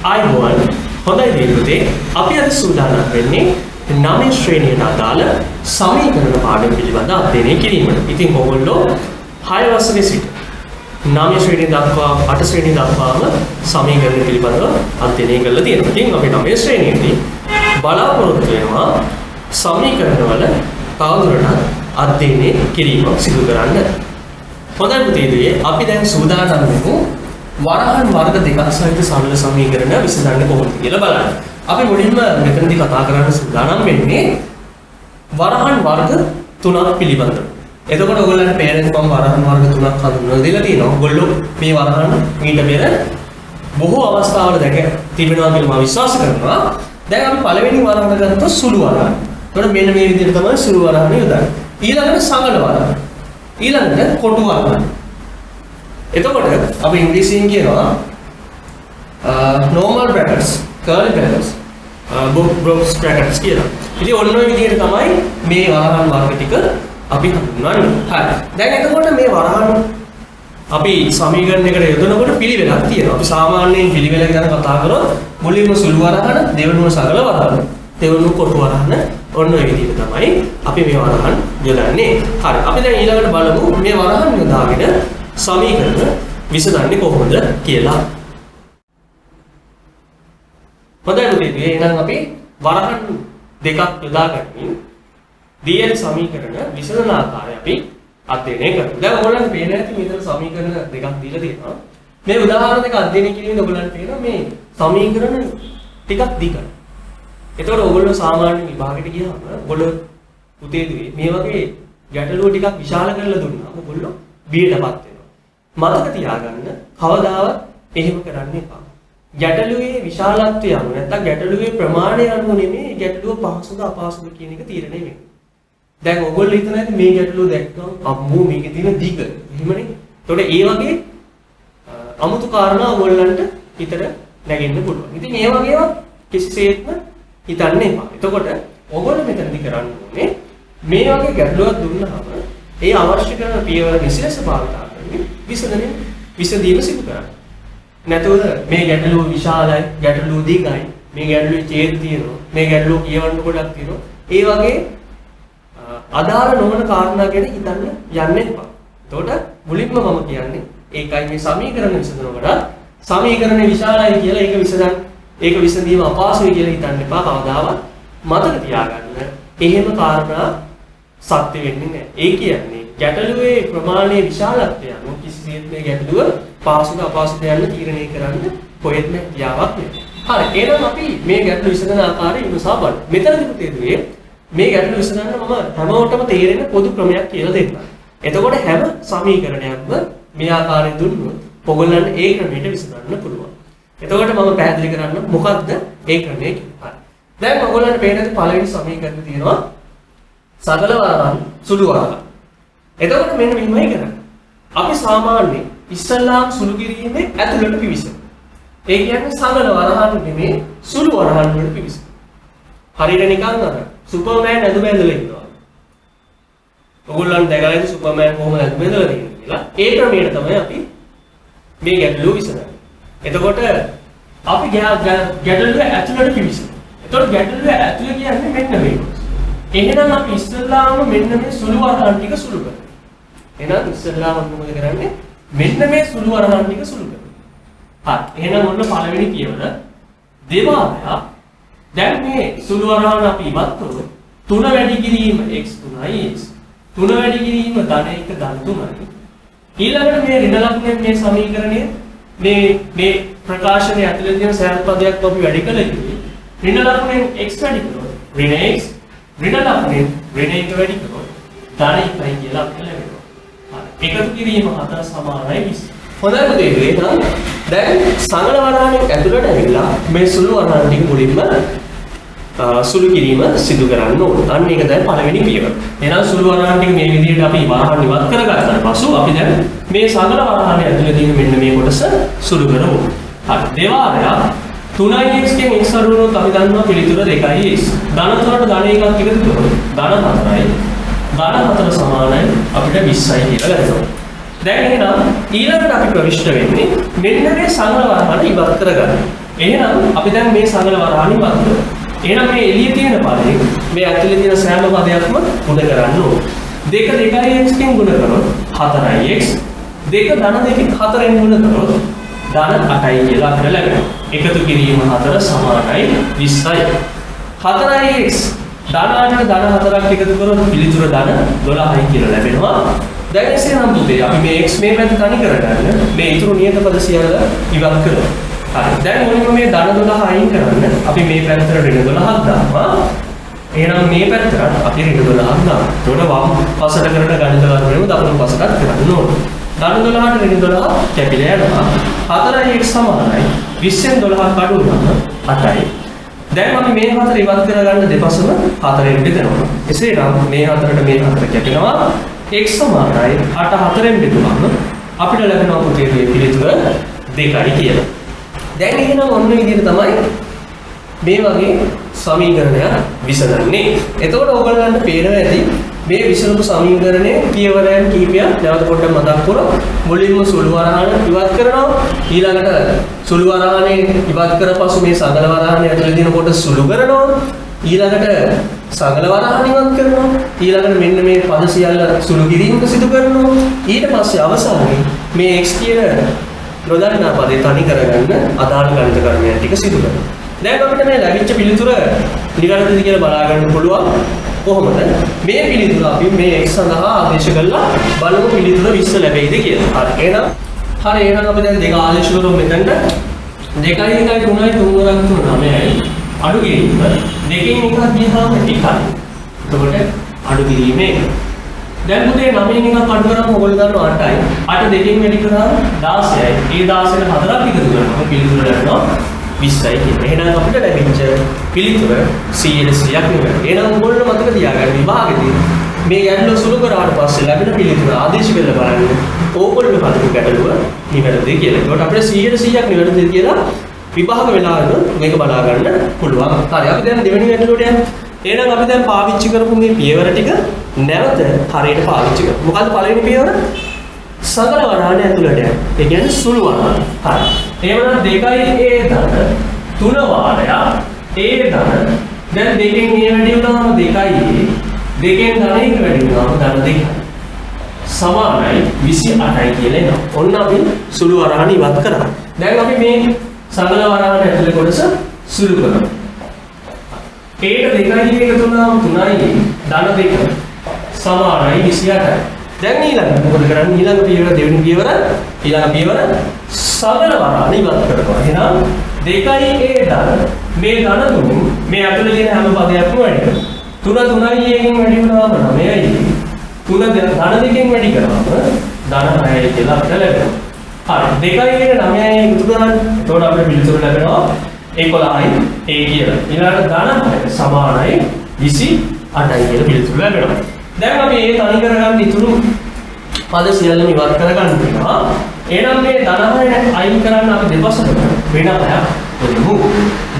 ආයුබෝවන් හොඳයි දීපුතේ අපි අද සූදානම් වෙන්නේ 9 ශ්‍රේණියට අදාළ සමීකරණ පාඩම පිළිබඳ අධ්‍යයනය කිරීමට. ඉතින් ඔයගොල්ලෝ 6 වසරේ සිට 9 ශ්‍රේණිය දක්වා 8 ශ්‍රේණිය දක්වාම සමීකරණ පිළිබඳව අධ්‍යයනය කරලා තියෙනවා. ඉතින් අපි 9 ශ්‍රේණියේදී බලාපොරොත්තු වෙනවා සමීකරණ වල තවදුරටත් අධ්‍යයනය කිරීම සිදු කරන්න. හොඳයි පුතේදී අපි දැන් සූදානම් වෙමු වරහන් වර්ග දෙකක් සහිත සරල සමීකරණ විසඳන්න කොහොමද කියලා බලන්න. අපි මුලින්ම මෙතනදී කතා කරන්න සූදානම් වෙන්නේ වරහන් වර්ග තුනක් පිළිබඳව. එතකොට ඔයගොල්ලන්ට පේන්නේ මම වරහන් වර්ග තුනක් හඳුන්වලා දීලා තියෙනවා. ඔයගොල්ලෝ මේ වරහන් ඊට පෙර බොහෝ අවස්ථාවල දැක තිබෙනවා කියලා මම විශ්වාස කරනවා. දැන් අපි පළවෙනි වරහන ගත්තොත් සුළු වරහන. එතකොට මෙන්න මේ විදිහට තමයි සුළු වරහන යොදන්නේ. ඊළඟට සඟල වරහන. ඊළඟට කොටු වරහන. එතකොට අපි ඉංග්‍රීසියෙන් කියනවා normal brackets, curly brackets, box brackets කියලා. ඉතින් ඔන්න ඔය විදිහට තමයි මේ වරහන් වර්ග ටික අපි හඳුන්වන්නේ. හරි. දැන් එතකොට මේ වරහන් අපි සමීකරණයකට යොදනකොට පිළිවෙලක් තියෙනවා. අපි සාමාන්‍යයෙන් පිළිවෙල ගැන කතා කරොත් මුලින්ම සුළු වරහන, දෙවෙනුව සරල වරහන, දෙවෙනුව කොටු වරහන ඔන්න ඔය විදිහට තමයි අපි මේ වරහන් යොදන්නේ. හරි. අපි දැන් ඊළඟට බලමු මේ වරහන් යොදාගෙන සමීකරණ විසඳන්නේ කොහොමද කියලා. හොඳයි පුතේ. එහෙනම් අපි වරහන් දෙකක් යොදා ගනිමින් දී ඇති සමීකරණ විසඳන ආකාරය අපි අධ්‍යයනය කරමු. දැන් ඔයගොල්ලන්ට පේන්නේ නැති මෙතන සමීකරණ දෙකක් දීලා තියෙනවා. මේ උදාහරණ දෙක අධ්‍යයනය කිරීමෙන් ඔයගොල්ලන්ට පේනවා මේ සමීකරණ ටිකක් දිගයි. එතකොට ඔයගොල්ලෝ සාමාන්‍ය විභාගෙට ගියාම ඔයගොල්ලෝ පුතේදී මේ වගේ ගැටලුව ටිකක් විශාල කරලා දුන්නාම ඔයගොල්ලෝ බියටපත් වෙනවා. මතක තියාගන්න කවදාවත් එහෙම කරන්න එපා. ගැටලුවේ විශාලත්වය අනුව නැත්නම් ගැටලුවේ ප්‍රමාණය අනුව නෙමෙයි ගැටලුව පහසුද අපහසුද කියන එක තීරණය වෙන්නේ. දැන් ඔයගොල්ලෝ හිතන ඇති මේ ගැටලුව දැක්කම අම්මෝ මේකේ තියෙන දිග. එහෙමනේ. එතකොට ඒ වගේ අමුතු කාරණා ඔයගොල්ලන්ට හිතට නැගෙන්න පුළුවන්. ඉතින් ඒ වගේම කිසිසේත්ම හිතන්න එපා. එතකොට ඔයගොල්ලෝ මෙතනදී කරන්න ඕනේ මේ වගේ ගැටලුවක් දුන්නාම ඒ අවශ්‍ය කරන පියවර විශේෂ භාවිතා කරමින් විසඳීම සිදු කරන්න. නැතොත් මේ ගැටලුව විශාලයි, ගැටලුව දිගයි, මේ ගැටලුවේ ඡේද තියෙනවා, මේ ගැටලුව කියවන්න ගොඩක් තියෙනවා. ඒ වගේ අදාළ නොවන කාරණා ගැන හිතන්න යන්න එපා. එතකොට මුලින්ම මම කියන්නේ ඒකයි මේ සමීකරණ විසඳනකොට සමීකරණේ විශාලයි කියලා ඒක විසඳීම අපහසුයි කියලා හිතන්න එපා කවදාවත්. මතක තියාගන්න එහෙම කාරණා සත්‍ය වෙන්නේ නැහැ. ඒ කියන්නේ ගැටලුවේ ප්‍රමාණයේ විශාලත්වය අනුව කිසිසේත් මේ ගැටලුව පාසුද අපහසුද යන්න තීරණය කරන්න කොහෙත්ම යාවක් නැහැ. හරි. එහෙනම් අපි මේ ගැටලුව විසඳන ආකාරය විමසා බලමු. මෙතනදී පුතේදුවේ මේ ගැටලුව විසඳන්න මම හැමෝටම තේරෙන පොදු ක්‍රමයක් කියලා දෙන්නම්. එතකොට හැම සමීකරණයක්ම මේ ආකාරයෙන් දුන්නොත් ඔයගොල්ලන්ට ඒ ක්‍රමයට විසඳන්න පුළුවන්. එතකොට මම පැහැදිලි කරන්න මොකක්ද ඒ ක්‍රමය කියලා. හරි. දැන් ඔයගොල්ලන්ට පේන පළවෙනි සමීකරණය තියෙනවා සරල වරහන් සුළු වරහන්. එතකොට මෙන්න මෙහෙමයි කරන්නේ. අපි සාමාන්‍යයෙන් ඉස්සල්ලාම සුළු කිරීමේ ඇතුළට පිවිසෙනවා. ඒ කියන්නේ සරල වරහන් නෙමේ සුළු වරහන් වලට පිවිසෙනවා. හරියට නිකන් අර සුපර්මෑන් ඇඳුම ඇඳලා ඉන්නවා. ඔයගොල්ලන් දැකලා ඉන්නේ සුපර්මෑන් කොහොමද ඇඳුම ඇඳලා තියෙන්නේ කියලා. ඒ ක්‍රමයට තමයි අපි මේ ගැටලුව විසඳන්නේ. එතකොට අපි ගැටලුව ඇතුළට පිවිසෙනවා. එතකොට ගැටලුව ඇතුළ කියන්නේ මෙන්න මේක. එහෙනම් අපි ඉස්සල්ලාම මෙන්න මේ සුළු වරහන් ටික සුළු කරනවා. එහෙනම් ඉස්සල්ලාම මොකද කරන්නේ? මෙන්න මේ සුළු වරහන් ටික සුළු කරනවා. හරි. එහෙනම් ඔන්න පළවෙනි පියවර දෙවාරයක්. දැන් මේ සුළු වරහන් අපි ඉවත් කරොත් 3 වැඩි කිරීම x 3යි x 3 වැඩි කිරීම ධන 1 ධන 3යි. ඊළඟට මේ ඍණ ලකුණෙන් මේ සමීකරණය මේ ප්‍රකාශනයේ ඇතුළේ තියෙන සෑම පදයක් අපි වැඩි කළ යුතුයි. ඍණ ලකුණෙන් x වැඩි කරොත් ඍණ x ඍණ ලකුණෙන් ඍණ 1 වැඩි කරොත් ධන 1යි කියලා අපිට ලැබෙනවා. හරි. එකතු කිරීම 4 සමානයි 20. හොඳයි පුතේ. එහෙනම් දැන් සරල වරහණෙන් ඇතුළට ඇවිල්ලා මේ සුළු වරහන් ටික මුලින්ම සුළු කිරීම සිදු කරන්න ඕන. අන්න ඒක දැන් පළවෙනි පියවර. එහෙනම් සුළු වරහන් ටික මේ විදිහට අපි වරහන් ඉවත් කරගත්තාට පසු අපි දැන් මේ සරල වරහණේ ඇතුළේ තියෙන මෙන්න මේ කොටස සුළු කරමු. හරි. දෙවාරයක් 3x කින් x අරුණොත් අපි දන්නවා පිළිතුර 2x. ධන 3ට ධන 1ක් එකතු කරොත් ධන 4යි. ධන 4 සමානයි අපිට 20යි කියලා ලැබෙනවා. දැන් එහෙනම් ඊළඟට අපි ප්‍රවිෂ්ඨ වෙන්නේ මෙන්න මේ සංග්‍රහ වරහන ඉවත් කරගන්න. එහෙනම් අපි දැන් මේ සරල වරහණි පදය. එහෙනම් මේ එළියේ තියෙන පදේ මේ ඇතුලේ තියෙන සෑම පදයක්ම ගුණ කරන්න ඕන. 2 2x කින් ගුණ කරොත් 4x 2 ධන 2කින් 4ෙන් ගුණ කරොත් ධන 8යි කියලා අපිට ලැබෙනවා. එකතු කිරීම 4 සමානයි 20යි. 4x ධන 8ට ධන 4ක් එකතු කරොත් පිළිතුර ධන 12යි කියලා ලැබෙනවා. දැන් එසේනම් පුතේ අපි මේ x මේ පැත්ත තනි කරගන්න මේ ඊතුරු නියත පද සියල්ල ඉවත් කරමු. හරි. දැන් මොනින්ම මේ ධන 12 අයින් කරන්න අපි මේ පැත්තට ඍණ 12ක් දානවා. එහෙනම් මේ පැත්තට අපි ඍණ 12ක් දානවා. එතකොට වම් පසට කරන ගණිත වර්ගයම දකුණු පසටත් කරන්න ඕනේ. ධන 12ට ඍණ 12 කැපිලා යනවා. 4යි x සමානයි 20න් 12ක් අඩු වුණාම 8යි. දැන් අපි මේ 4 ඉවත් කරගන්න දෙපසම 4ෙන් බෙදනවා. එසේනම් මේ 4ට මේ 4 කැපෙනවා. x සමානයි 8 4ෙන් බෙදුවම අපිට ලැබෙනවා පුතේ මේ පිළිතුර 2යි කියලා. දැන් එහෙනම් ඔන්න විදිහට තමයි මේ වගේ සමීකරණයක් විසඳන්නේ. එතකොට ඔයගොල්ලන්ට පේනවා ඇති මේ විසඳපු සමීකරණයේ පියවරයන් කිහිපයක් නැවත පොඩ්ඩක් මතක් කරොත් මුලින්ම සුළු වරහණ ඉවත් කරනවා. ඊළඟට සුළු වරහණේ ඉවත් කරපසු මේ සගල වරහණ ඇතුලේ තියෙන කොට සුළු කරනවා. ඊළඟට සගල වරහණ ඉවත් කරනවා. ඊළඟට මෙන්න මේ පද සියල්ල සුළු කිරීමක සිදු කරනවා. ඊට පස්සේ අවසානයේ මේ x කියන නොදන්නා පදේ තනි කරගන්න අදාළ ගණිත කර්මයන් ටික සිදු කරනවා. දැන් අපිට මේ ලැබිච්ච පිළිතුර නිරර්ථකද කියලා බලා ගන්න පුළුවන්. කොහොමද? මේ පිළිතුර අපි මේ x සඳහා ආදේශ කළා බලමු පිළිතුර 20 ලැබෙයිද කියලා. හරි එහෙනම් අපි දැන් දෙක ආදේශ කරමු මෙතනට. 2යි 1යි 3යි 3 වරක් 9යි. අඩු කිරීම දෙකෙන් එකක් ගියහම එකයි. එතකොට අඩු කිරීමේ දැන් පුතේ 9න් එකක් අඩු කරාම ඔයගොල්ලෝ දන්නවා 8යි. 8 දෙකෙන් වැඩි කරාම 16යි. ඒ 16ට 4ක් එකතු කරනවා පිළිතුර ලැබෙනවා 20යි කියලා. එහෙනම් අපිට ලැබිච්ච පිළිතුර 100ක් නෙවෙයි. එහෙනම් ඔයගොල්ලෝ මතක තියාගන්න විභාගෙදී මේ ගැටලුව සුළු කරාට පස්සේ ලැබෙන පිළිතුර ආදේශ කරලා බලන්න. ඕගොල්ලෝ බලපු ගැටලුව නිවැරදිද කියලා. ඒකට අපිට 100ක් නිවැරදිද කියලා විභාග වෙලාවෙම මේක බලා ගන්න පුළුවන්. හරි අපි දැන් දෙවෙනි ගැටලුවට යමු. එහෙනම් අපි දැන් පාවිච්චි කරපු මේ පියවර ටික නැවත හරියට පාවිච්චි කරමු. මොකද්ද පළවෙනි පියවර? සගල වරහණ ඇතුළට යන්න. ඒ කියන්නේ සුළු වරහණ. හරි. එහෙමනම් 2යි a ධන 3 වාරයක් a ධන දැන් දෙකෙන් a වැඩි වුණාම 2යි දෙකෙන් ධන 1 වැඩි වුණාම ධන 2යි සමානයි 28යි කියලා එනවා. ඔන්න අපි සුළු වරහණ ඉවත් කරා. දැන් අපි මේ සගල වරහණ ඇතුළේ කොටස සුළු කරමු. a ට 2යි එකතු වුණාම 3යි ධන 2 සමානයි 28යි. දැන් ඊළඟ මොකද කරන්නේ? ඊළඟ පියවර දෙවෙනි පියවර ඊළඟ පියවර සගල වරහණ ඉවත් කරනවා. එහෙනම් 2යි a ධන මේ ධන තුنين මේ ඇතුළේ තියෙන හැම පදයක්ම වැඩි කරනවා. 3 3යි එකෙන් වැඩි වුණාම 9යි 3 ධන 2කින් වැඩි කරාම ධන 6යි කියලා අපිට ලැබෙනවා. හරි 2යි 9යි එකතු කරන්නේ. එතකොට අපිට පිළිතුර ලැබෙනවා 11යි a කියලා. ඊළඟට ධන 6 සමානයි 28යි කියලා පිළිතුර ලැබෙනවා. දැන් අපි මේ තනි කරගන්න ඉතුරු පද සියල්ලම ඉවත් කරගන්න වෙනවා. එහෙනම් මේ ධන 6 අයින් කරන්න අපි දෙපසට ඍණ 6ක් දෙමු.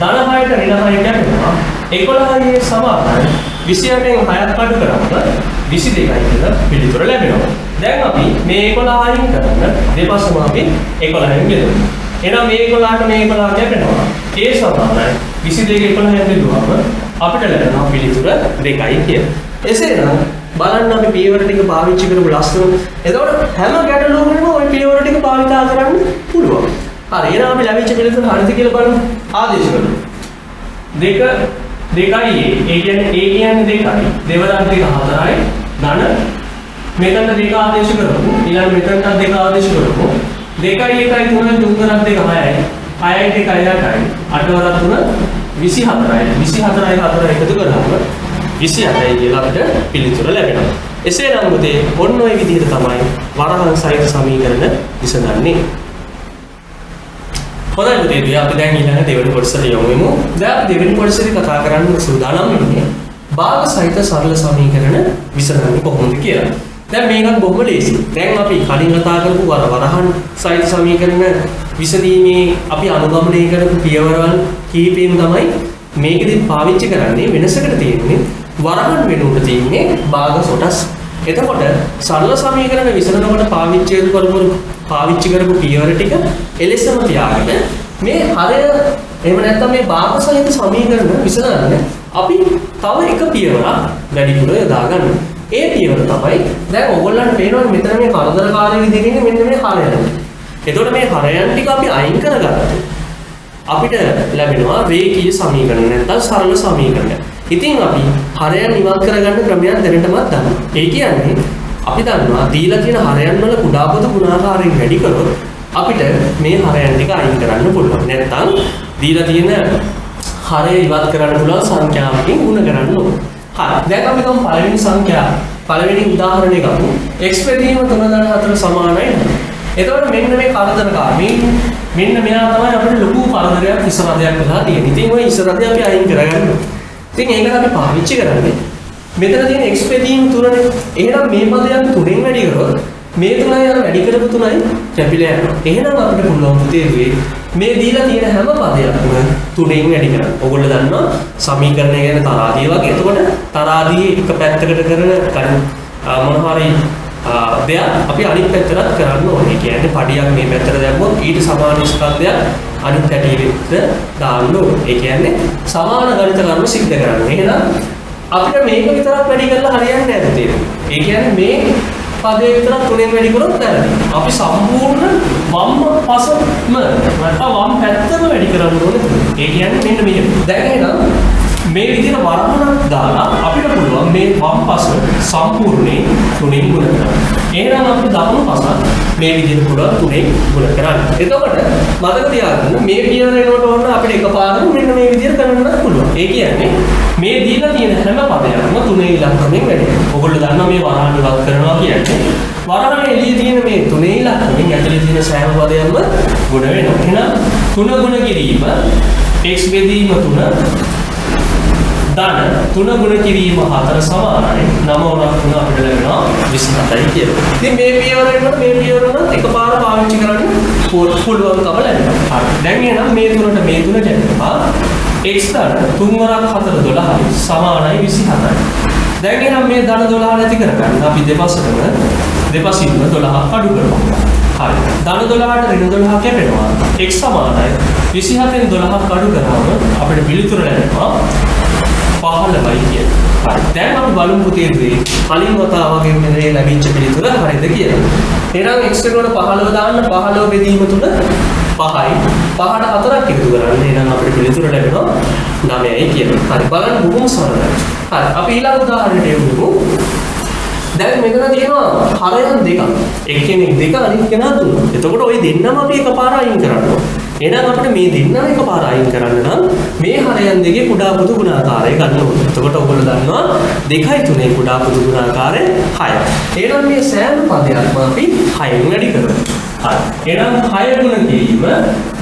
ධන 6ට ඍණ 6 කැපෙනවා. 11යි සමානයි 28න් 6ක් අඩු කරාම 22යි කියලා පිළිතුර ලැබෙනවා. දැන් අපි මේ 11 අයින් කරන්න දෙපසම අපි 11න් බෙදමු. එහෙනම් මේ 11ට මේ 11 කැපෙනවා. ඒ සමානයි 22 11න් බෙදුවම අපිට ලැබෙනවා පිළිතුර 2යි කියලා. එසේනම් බලන්න අපි පියවර ටික පාවිච්චි කරමු ලස්සන. එතකොට හැම ගැටලුවකම ওই පියවර ටික භාවිතා කරන්න පුළුවන්. හරි එහෙනම් අපි ලැබිච්ච පිළිතුර හරිද කියලා බලමු. ආදේශ කරමු. 2 2යි ඒ කියන්නේ a කියන්නේ 2යි. දෙවරක් 2 4යි. ධන මෙතන 2 ආදේශ කරමු. ඊළඟ මෙතනට 2 ආදේශ කරමු. 2යි 1යි 3යි 3 කරක් 2 6යි. 6යි 2යි 8යි. 8 වරක් 3 24යි. 24යි 4යි එකතු කරාම 28යි කියලා අපිට පිළිතුර ලැබෙනවා. එසේනම් පුතේ ඔන්න ඔය විදිහට තමයි වරහන් සහිත සමීකරණ විසඳන්නේ. හොඳයි පුතේ අපි දැන් ඊළඟ දෙවෙනි කොටසට යමු වෙමු. දැන් අපි දෙවෙනි කොටසේදී කතා කරන්න සූදානම් වෙන්නේ භාග සහිත සරල සමීකරණ විසඳන්නේ කොහොමද කියලා. දැන් මේකත් බොහොම ලේසියි. දැන් අපි කලින් කතා කරපු වරහන් සහිත සමීකරණ විසඳීමේ අපි අනුගමනය කරපු පියවරවල් කිහිපෙන් තමයි මේකෙදි පාවිච්චි කරන්නේ. වෙනසකට තියෙන්නේ වරහන් වෙනුවට තියෙන්නේ භාග කොටස්. එතකොට සරල සමීකරණ විසඳනකොට පාවිච්චි කරපු පියවර ටික එලෙසම තියාගෙන මේ හරය එහෙම නැත්නම් මේ භාග සහිත සමීකරණ විසඳන්න අපි තව එක පියවරක් වැඩිපුර යොදා ගන්නවා. ඒ පියවර තමයි දැන් ඔයගොල්ලන්ට පේනවා මෙතන මේ කරදරකාරී විදිහට ඉන්නේ මෙන්න මේ හරයන්. එතකොට මේ හරයන් ටික අපි අයින් කරගත්තොත් අපිට ලැබෙනවා රේඛීය සමීකරණ නැත්නම් සරල සමීකරණ. ඉතින් අපි හරයන් ඉවත් කරගන්න ක්‍රමයක් දැනටමත් දන්නවා. ඒ කියන්නේ අපි දන්නවා දීලා තියෙන හරයන් වල කුඩා පොදු ගුණාකාරයෙන් වැඩි කරොත් අපිට මේ හරයන් ටික අයින් කරන්න පුළුවන්. නැත්නම් දීලා තියෙන හරය ඉවත් කරන්න පුළුවන් සංඛ්‍යාවකින් ගුණ කරන්න ඕනේ. හරි. දැන් අපි ගමු පළවෙනි සංඛ්‍යාව. පළවෙනි උදාහරණය ගමු. x බෙදීම 3/4 සමානයි. එතකොට මෙන්න මේ කරදරකාරී මෙන්න මෙයා තමයි අපිට ලොකු කරදරයක් ඉස්සරහදයක් වෙලා තියෙන්නේ. ඉතින් ওই ඉස්සරහදී අපි අයින් කරගන්නවා. ඉතින් ඒකට අපි පාවිච්චි කරන්නේ මෙතන තියෙන x බෙදීම 3නේ. එහෙනම් මේ පදයක් 3ෙන් වැඩි කරොත් මේ 3යි අර වැඩි කරපු 3යි කැපිලා යනවා. එහෙනම් අපිට පුළුවන් පුතේ මේ දීලා තියෙන හැම පදයක්ම 3ෙන් වැඩි කරන්න. ඔයගොල්ලෝ දන්නවා සමීකරණය ගැන තරාදිය වගේ. එතකොට තරාදිය එක පැත්තකට කරන මොනවා හරි දෙයක් අපි අනිත් පැත්තට කරන්න ඕනේ. කියන්නේ පඩියක් මේ පැත්තට දැම්මොත් ඊට සමාන ස්කන්ධයක් අනිත් පැත්තට දාන්න ඕනේ. ඒ කියන්නේ සමාන ගණිත කර්ම සිද්ධ කරන්න. එහෙනම් අපිට මේක විතරක් වැඩි කරලා හරියන්නේ නැහැ පුතේ. ඒ කියන්නේ මේ පදේ විතරක් 3ෙන් වැඩි කරොත් වැරදි. අපි සම්පූර්ණ වම් පසම නැත්නම් වම් පැත්තම වැඩි කරන්න ඕනේ. ඒ කියන්නේ මෙන්න මෙහෙම. දැන් එහෙනම් මේ විදිහට වරහණක් දාලා අපිට පුළුවන් මේ වම් පස සම්පූර්ණයෙන් 3ෙන් ගුණ කරන්න. එහෙනම් අපි දකුණු පස මේ විදිහට පුළුවන් 3ෙන් ගුණ කරන්න. එතකොට මතක තියාගන්න මේ පියවර එනකොට ඕන අපිට එකපාරම මෙන්න මේ විදිහට කරන්නත් පුළුවන්. ඒ කියන්නේ මේ දීලා තියෙන හැම පදයක්ම 3 ඉලක්කමෙන් වැඩි. ඔයගොල්ලෝ දන්නවා මේ වරහණ ඉවත් කරනවා කියන්නේ වරහණ එළියේ තියෙන මේ 3 ඉලක්කමෙන් ඇතුලේ තියෙන සෑම පදයක්ම ගුණ වෙනවා. එහෙනම් 3 ගුණ කිරීම x බෙදීම 3 ධන 3 ගුණ කිරීම 4 සමානයි 9 උනක් 3 අපිට ලැබෙනවා 27යි කියලා. ඉතින් මේ පියවරේකට මේ පියවරන එකපාර පාවිච්චි කරන්න පුළුවන්කම ලැබෙනවා. හරි. දැන් එහෙනම් මේ තුනට මේ තුන දැම්මා x ධන 3 වරක් 4 12යි සමානයි 27යි. දැන් එහෙනම් මේ ධන 12 නැති කරගන්න අපි දෙපසටම දෙපසින්ම 12ක් අඩු කරනවා. හරි. ධන 12ට ඍණ 12 කැපෙනවා. x සමානයි 27න් 12ක් අඩු කරාම අපිට පිළිතුර ලැබෙනවා 15යි කියලා. හරි. දැන් අපි බලමු පුතේ කලින් වතාවගේ මේ ලැබිච්ච පිළිතුර හරිද කියලා. එහෙනම් x එකට 15 දාන්න 15 බෙදීම 3 5යි. 5ට 4ක් එකතු කරන්න. එහෙනම් අපිට පිළිතුර ලැබෙනවා 9යි කියලා. හරි. බලන්න බොහොම සරලයි. හරි. අපි ඊළඟ උදාහරණයට යමු. දැන් මෙතන තියෙනවා හරයන් දෙකක්. එක්කෙනෙක් 2 අනිත් කෙනා 3. එතකොට ওই දෙන්නම අපි එකපාර අයින් කරනවා. එහෙනම් අපිට මේ දෙන්නම එකපාර අයින් කරන්න නම් මේ හරයන් දෙකේ කුඩා පොදු ගුණාකාරය ගන්න ඕනේ. එතකොට ඔයගොල්ලෝ දන්නවා 2යි 3යි කුඩා පොදු ගුණාකාරය 6යි. එහෙනම් මේ සෑම පදයක්ම අපි 6ෙන් වැඩි කරමු. හරි. එහෙනම් 6 ගුණ කිරීම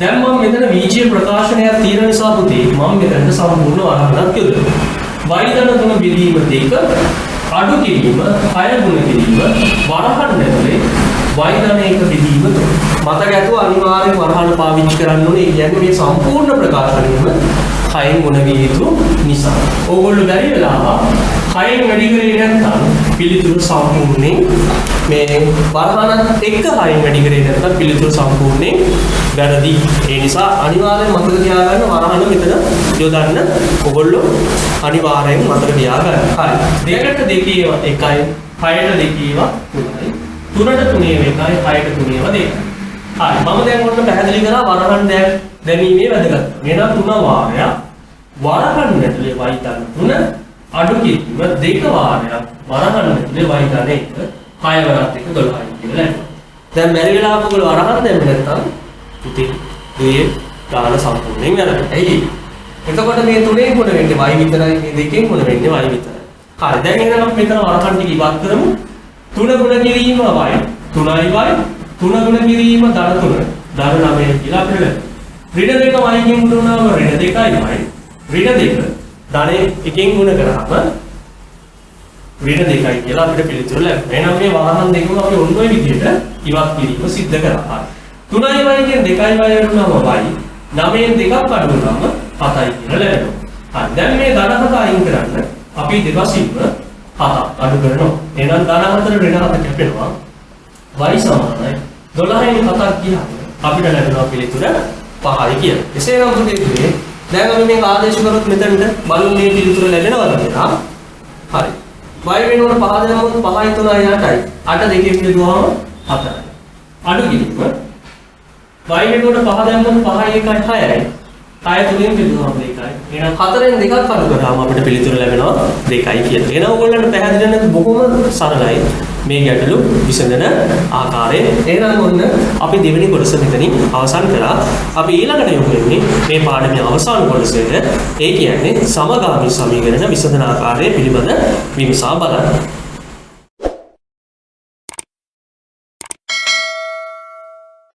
දැන් මම මෙතන බීජීය ප්‍රකාශනයක් තියෙන නිසා පුතේ මම මෙතනට සම්පූර්ණ වරහණක් යොදනවා. y ධන 3 බෙදීම 2 අඩු කිරීම 6 ගුණ කිරීම වරහන් ඇතුලේ y ධන 1 බෙදීම 3. මතක ඇතුව අනිවාර්යෙන් වරහන් පාවිච්චි කරන්න ඕනේ. ඒ කියන්නේ මේ සම්පූර්ණ ප්‍රකාශනයම 6න් ගුණ විය යුතු නිසා. ඕගොල්ලෝ බැරි වෙලාව 6න් වැඩි කරේ නැත්නම් පිළිතුරු සම්පූර්ණයෙන් මේ වරහනත් එක්ක 6න් වැඩි කරේ නැත්නම් පිළිතුරු සම්පූර්ණයෙන් වැරදි. ඒ නිසා අනිවාර්යෙන් මතක තියාගන්න වරහන මෙතන යොදන්න ඕගොල්ලෝ අනිවාර්යෙන් මතක තියාගන්න. හරි. 2ට 2 ඒවා 1යි 6ට 2 ඒවා 3යි 3ට 3 ඒවා 1යි 6ට 3 ඒවා 2යි. හරි. මම දැන් ඔන්න පැහැදිලි කරා වරහන් දැමීමේ වැදගත්. එහෙනම් 3 වාරයක් වරහන් ඇතුලේ y ධන 3 අඩු කිරීම 2 වාරයක් වරහන් ඇතුලේ y ධන 1 6 වරක් 1 12යි කියලා ලැබෙනවා. දැන් බැරි වෙලාවක ඔයගොල්ලෝ වරහන් දැම්මේ නැත්නම් පුතේ දුවේ ගාන සම්පූර්ණයෙන් වැරදි. ඇයි? එතකොට මේ 3ෙන් ගුණ වෙන්නේ y විතරයි මේ 2ෙන් ගුණ වෙන්නේ y විතරයි. හරි. දැන් එහෙනම් අපි මෙතන වරහන් ටික ඉවත් කරමු. 3 ගුණ කිරීම y 3යි y 3 ගුණ කිරීම ධන 3 ධන 9 කියලා අපිට ලැබෙනවා. ඍණ 2 y කින් ගුණ වුණාම ඍණ 2යි y ඍණ 2 ධන 1කින් ගුණ කරාම ඍණ 2යි කියලා අපිට පිළිතුර ලැබෙනවා. එහෙනම් මේ වරහන් දෙකම අපි ඔන්න ඔය විදිහට ඉවත් කිරීම සිද්ධ කරා. හරි. 3යි y කින් 2යි y වුණාම y 9න් 2ක් අඩු වුණාම 7යි කියලා ලැබෙනවා. හරි. දැන් මේ ධන 7 අයින් කරන්න අපි දෙපසින්ම 7ක් අඩු කරනවා. එහෙනම් ධන 4 ඍණ 7 කැපෙනවා. y සමානයි 12න් 7ක් ගියාම අපිට ලැබෙනවා පිළිතුර 5යි කියලා. එසේනම් පුතේ දැන් අපි මේක ආදේශ කරොත් මෙතනට බලමු මේ පිළිතුර ලැබෙනවද කියලා. හරි. y වෙනුවට 5 දැම්මොත් 5යි 3යි 8යි. 8 දෙකෙන් බෙදුවාම 4යි. අඩු කිරීම y වෙනුවට 5 දැම්මොත් 5යි 1යි 6යි. 6 තුනෙන් බෙදුවාම 2යි. එහෙනම් 4ෙන් 2ක් අඩු කරාම අපිට පිළිතුර ලැබෙනවා 2යි කියලා. එහෙනම් ඔයගොල්ලන්ට පැහැදිලි වෙන බොහොම සරලයි මේ ගැටලු විසඳන ආකාරය. එහෙනම් ඔන්න අපි දෙවෙනි කොටස මෙතනින් අවසන් කරා. අපි ඊළඟට යොමු වෙන්නේ මේ පාඩමේ අවසාන කොටසට. ඒ කියන්නේ සමගාමී සමීකරණ විසඳන ආකාරය පිළිබඳ විමසා බලන්න.